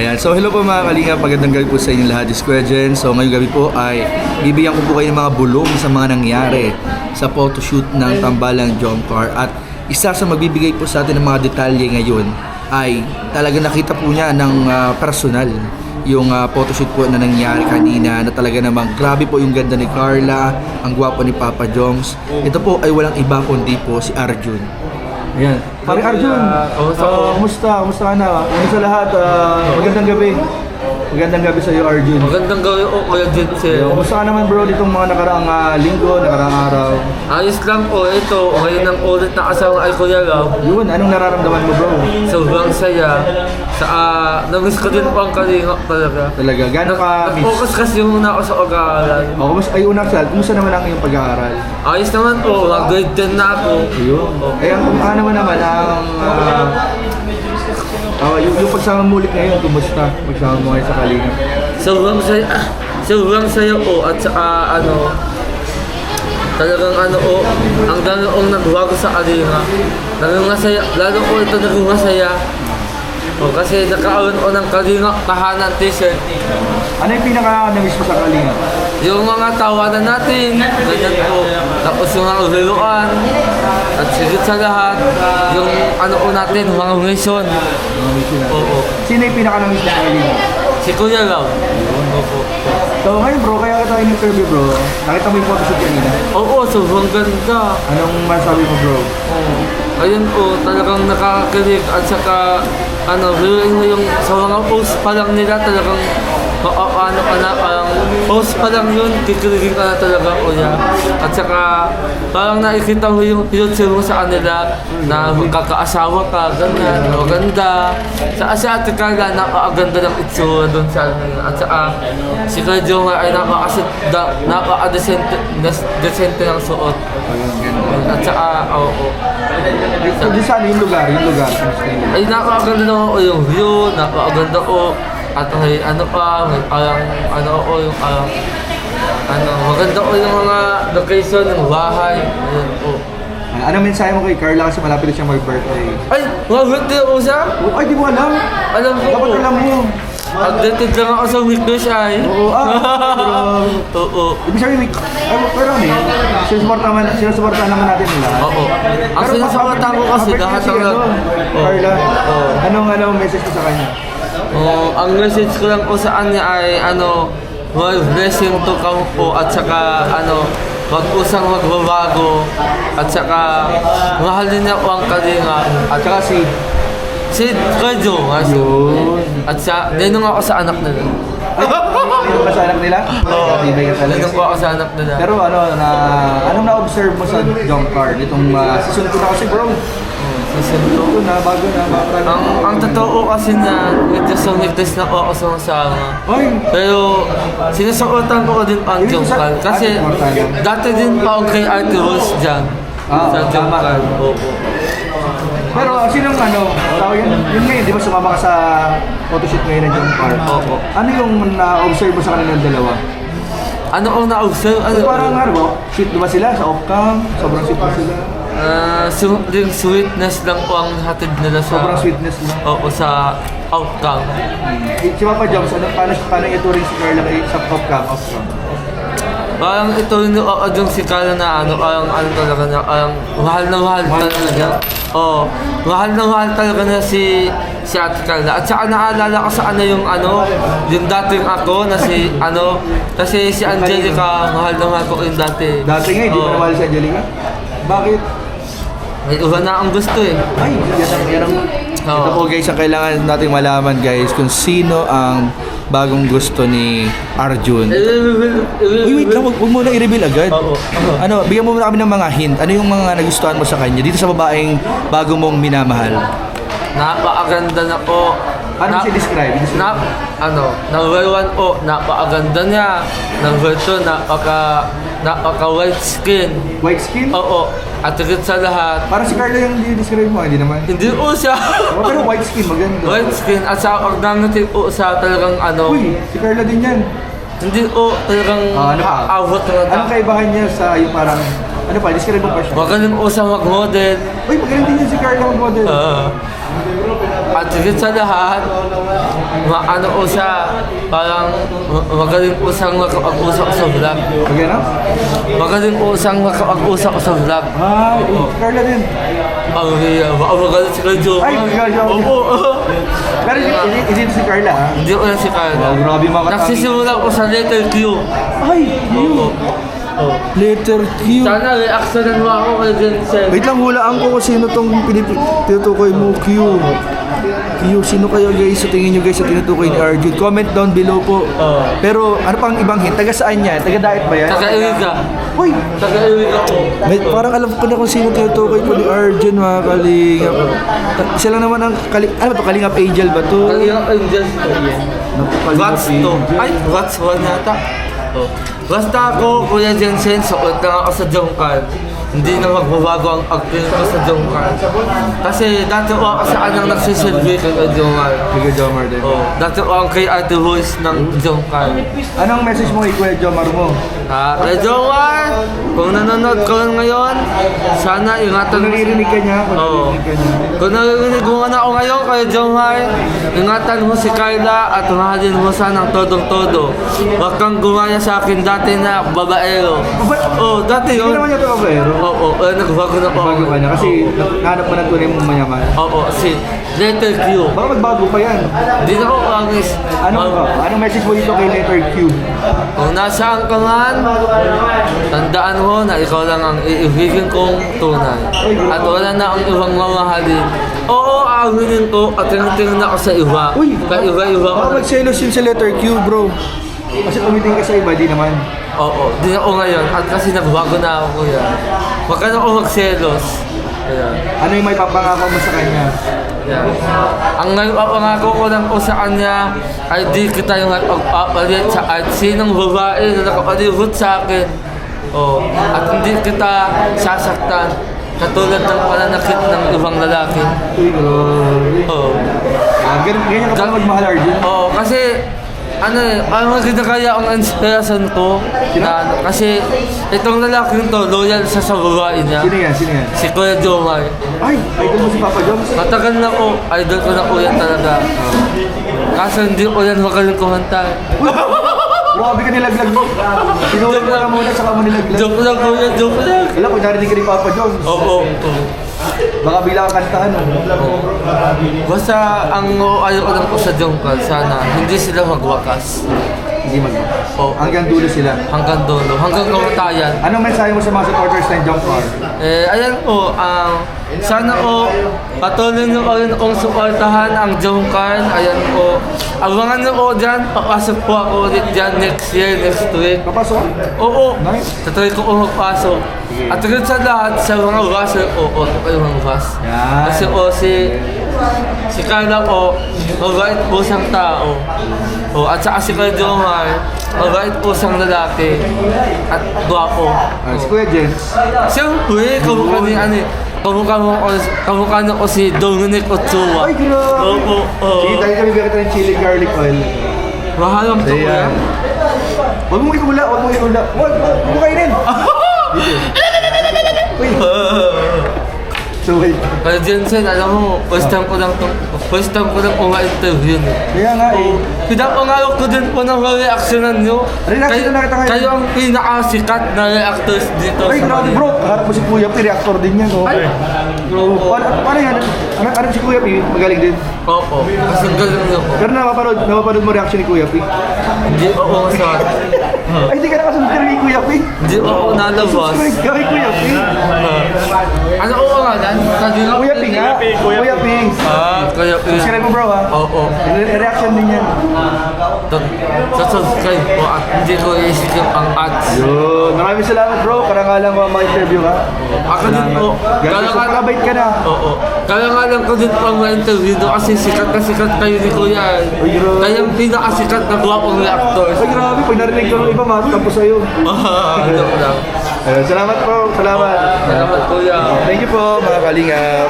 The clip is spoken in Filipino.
Ayan, so hello po mga kalingap, magandang gabi po sa inyong lahat, Square Gen. So ngayong gabi po ay bibigyan ko po kayo ng mga bulong sa mga nangyari sa photoshoot ng Tambalang Jomcar. At isa sa magbibigay po sa atin ng mga detalye ngayon ay talaga nakita po niya ng personal yung photoshoot po na nangyari kanina, na talaga namang grabe po yung ganda ni Carla, ang gwapo ni Papa Joms. Ito po ay walang iba kundi po si Arjun. Ayan. Pare Arjun, kumusta? Kumusta ka na? Una sa lahat, magandang gabi. Magandang gabi sa iyo, Arjun. Magandang gabi po, Kuya Jensen. Kumusta ka naman bro ditong mga nakaraang linggo, nakaraang araw? Ayos lang po, ito, ngayon ang ulit na kasama ay Kuya Love. Yun, anong nararamdaman mo bro? Sobrang saya. Namiss ko din po ang kalingap talaga. Talaga, gano'n ka miss? Nag-focus kasi muna ako sa pag-aaral. Una sa kumusta naman ang iyong pag-aaral? Ayos naman po, grade 10 na ako. Ayun. Kaya kung ano naman ang yung pagsama mo ulit ngayon, kumusta? Pagsama mo ngayon sa Kalingap? Sobrang saya po at saka talagang ang dalaong nagbago sa Kalingap. Lalo po ito naging masaya. Kasi nakaroon ko ng Kalingap tahanan t-shirt. Ano yung pinaka-namiss mo sa Kalingap? Yung mga tawanan natin, ganyan po. Tapos yung mga uliluan. At sigit sa lahat, yung natin, mga mission. Oo. Sino yung pinaka-namiss mo sa Kalingap? Si Kuya Lau. Opo. So ngayon bro, kaya kita in-interview bro. Nakita mo yung photoshoot kanina? Oo, sobrang ganda. Anong masabi mo bro? Ayun po, talagang nakakilig at saka viewing mo yung sa mga post pa lang nila talagang parang post pa lang yun, kikiligin ka na talaga kuya. At saka parang nakikita mo yung future mo sa kanila na magkakaasawa ka, ganyan, maganda. Sa Ate Carla, napakaganda ng itsura doon sa kanila. At saka si Kuya Jomar ay napaka-decente ng suot. At saka, oo. Di saan yung lugar? Ay, napakaganda naman ko yung view, napakaganda ko. At may maganda ko yung mga location ng bahay. Ayun po. Anong mensahe mo kay Carla kasi malapit na siya mag-birthday? Ay, birthday ako siya? Ay, di mo alam? Alam ko. Dapat alam mo. Updated lang ako sa weekdays ay. Oo, Oo. Ibig sabihin, pero sinusuportahan naman natin nila. Oo. Ang sinusuportahan ko kasi lahat ng Carla, anong message ko sa kanya? Ang message ko lang po sa kanya ay well, blessing to come po at saka wag usang magbabago at saka mahalin niya po ang Kalingap At saka si Kadyo at ninong ako sa anak nila. Ninong ka sa anak nila? Oo. Ninong ko ako sa anak nila. Pero anong na-observe mo sa Jomcar? Itong season 2 na kasi bro. Season 2 na, bago na, ang totoo kasi na medyo sumigtas na po ako sa pero sinusuotan ko din ang Jomcar kasi dati din pa ako kay Ate Rose dyan sa Jomcar. Pero sinong tawag yun ngayon, di ba sumama ka sa photoshoot ngayon ng Jomcar? Opo. Ano yung na-observe mo sa kanilang dalawa? Ano ang na-observe? Parang sweet ba sila sa off-cam? Sobrang sweet ba sila? Yung sweetness lang po ang hatid nila sa... Sobrang sweetness lang? Oo, sa outcome. Si Papa Joms, paano ituring si Carla sa off-cam? Parang ito yung si Carla na talaga na, mahal na mahal talaga. Oo, mahal na mahal talaga na si Ate Carla. At saka naalala ko sa yung dating ako na kasi si Angelica, mahal na mahal ko yung dati. Dati nga, hindi mo na mahal si Angelica? Bakit? May iba na ang gusto eh. Ay, yan ang... Ito po guys, ang kailangan nating malaman guys kung sino ang bagong gusto ni Arjun. Wait lang, huwag mo na i-reveal agad. Bigyan mo muna kami ng mga hint. Ano yung mga nagustuhan mo sa kanya dito sa babaeng bago mong minamahal? Napakaganda na po. Paano siya describe? Number 1 po, napakaganda niya. Number 2, napaka white skin. White skin? Oo. At higit sa lahat. Parang si Carla yung describe mo, hindi naman? Hindi po siya. Pero white skin, maganda. White skin. At sa pagdamating po sa talagang Uy, si Carla din yan. Hindi po talagang awot na. Anong kaibahan niya sa yung parang... describe mo pa siya? Magaling po siya mag-model. Uy, magaling din yan si Carla mag-model. At higit sa lahat, ano po siya, parang magaling po siyang makapag-usap sa vlog. Magano? Magaling po siyang makapag-usap sa vlog. Ay, Carla din. Magaling si Kuya Joe. Ay, magaling siya. Oo. Pero hindi si Carla, ha? Hindi ko yan si Carla. Oh, grabe mga katangin. Nagsisimula ko sa letter Q. Ay, Q. Letter Q. Sana reactionan mo ako kay Jensen. Wait lang, hulaan ko kung sino tong tinutukoy mo. Q. Q, sino kayo guys? Sa tingin nyo guys sa tinutukoy ni Arjun? Comment down below po. Pero ano pang ibang hint? Taga saan yan? Taga Daet ba yan? Taga-Iriga. Uy! Taga-Iriga po. Parang alam ko na kung sino tinutukoy po ni Arjun, mga kalingap. Isa lang naman ang ano ba to? Kalingap Angel ba to? Kalingap Angels po. Kalingap What's to? Angel. Ay, what's one yata? Basta ako, Kuya Jensen, suot na ako sa Jongkan. Hindi na magbabago ang acting ko sa Jongkan. Kasi dati ko ako sa anang nagsisilbi kay Jongkan. Kuya Jomar din. Dati ko ang kay Ate Voice ng Jongkan. Anong message mo kay Kuya Jomar mo? Kuya Jongkan, kung nanonood ka ngayon, sana ingatan Kung mo. naririnig ka niya, Kung naririnig mo na ako ngayon, Kuya Jongkan, ingatan mo si Carla at mahalin mo siya ng todong-todo. Huwag kang gumaya sa akin dati na babaero. Dati Hindi yun. naman niya ito kabaero. Nagbago na po ako. Bago ka na kasi nahanap mo na tunay mong mayaman. Si letter Q. Baka magbago pa yan. Hindi na ako angis. Anong message mo dito kay letter Q? Kung nasaan ka man, tandaan mo na ikaw lang ang iibigin kong tunay. At wala na ang ibang mamahalin. Oo, aaminin ko at tingin ako sa iba. Uy! Iba-iba ko. Baka magselos yun sa letter Q, bro. Kasi tumiting ka sa iba, di naman. Oo, di ako ngayon. At kasi nagbago na ako kuya. Huwag ka na ako magselos. Ayan. Ano yung may papangako mo sa kanya? Yan. Ang nagpapangako ko lang po sa kanya ay di kita yung nagpapalit sa at sinong babae na nakapalibot sa akin. At hindi kita sasaktan katulad ng pananakit ng ibang lalaki. Uy, grabe. Ganyan ka pa magmahal, Arjun? Kasi ang kinakaya ang inspiration ko na, kasi itong lalaking to loyal sa babae niya. Sino yan? Sino yan? Si Kuya Jomar. Ay! Idol mo si Papa Jones? Matagal na ko, idol ko na po yan talaga. Kaso hindi ko yan magaling kumanta. Grabe ka nilaglag mo. Sinulat mo na muna, saka mo nilaglag. Joke lang po yan, joke lang. Wala, kung narinig ka ni Papa Jones. Oo. Baka bilang kantahan mo. Basta ang ayaw ko lang po sa Jongkan, sana hindi sila magwakas. Hindi magbakas. Hanggang dulo sila. Hanggang dulo, hanggang kamatayan. Anong mensahe mo sa mga supporters ng Jongkar? Ayan po, sana po patuloy niyo pa rin akong suportahan ang Jongkan. Ayan po, abangan niyo po dyan, papasok po ako ulit dyan next year, next week. Papasok? Oo, Nice. tatry ko po magpasok. At higit sa lahat, sa mga washer po, kayo mga was. Yan. Kasi po si Carla po, mabait po siyang tao. At saka si Kuya Jomar, mabait po siyang lalaki. At gwapo. Si Kuya Jens. Siyempre, kamukha niyo ko si Dominic Ochoa. Ay, grabe. Oo. Sige, tayo kami bigyan kita ng chili garlic oil. Mahalang to ko yan. Huwag mong ikula, huwag mong ikula. Huwag mo kainin. Dito. Uy. So wait. Kaya Jensen, alam mo, first time ko lang uma-interview niyo. Kaya nga eh. Pinapangarap ko din po ng reactionan nyo. Reaction na kita ngayon. Kayo ang pinakasikat na reactors dito Ay, sa grabe Manila. bro. Kaharap mo si Kuya P, reactor din yan. Oh. Ay, bro. Paano yan? Ano si Kuya P? Magaling din. Oo, kasi ang galing niyo po. Pero napapanood mo reaction ni Kuya P? Hindi ako masabi. Ay, hindi ka nakasunod ni Kuya P? Hindi ako nalabas. Kay Kuya P? Ano ko nga dan? Kuya P nga. Kuya P. Kaya Subscribe mo bro ha. Oo. Reaction din yan. Subscribe po at hindi ko isikip ang ads. Yun. Maraming salamat bro. Karangalan mo ma-interview ka. Ako din po. Pagkabait ka na. Oo. Kaya nga lang ko din pang ma-interview doon kasi sikat na sikat kayo ni Kuya. Ay, grabe. Kaya yung pinakasikat na guwapong reactors. Ay grabe. Pag narinig ko ng iba, matapos sa'yo. Joke lang. Salamat po. Salamat. Salamat Kuya. Thank you po mga kalingap.